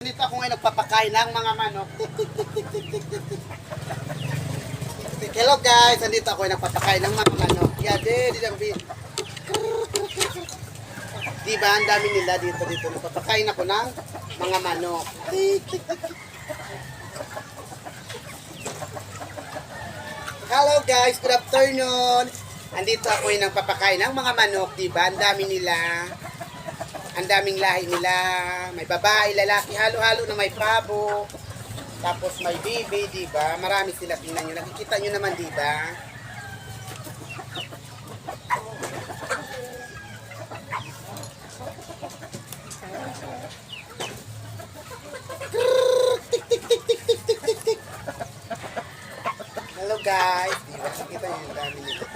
andito ako ngayon nagpapakain ng mga manok. Hello guys, andito ako ngayon nagpapakain ng mga manok. Yade, di lang bin. Diba, ang dami nila dito. Nagpapakain ako ng mga manok. Hello guys, good afternoon. Andito ako yung nagpapakain ng mga manok, diba? Ang dami nila. Ang daming lahi nila. May babae, lalaki, halo-halo na may pabo. Tapos may bibi, diba? Marami sila, tingnan nyo. Nakikita nyo naman, diba? Hello guys, diba? Nakikita nyo yung dami nila.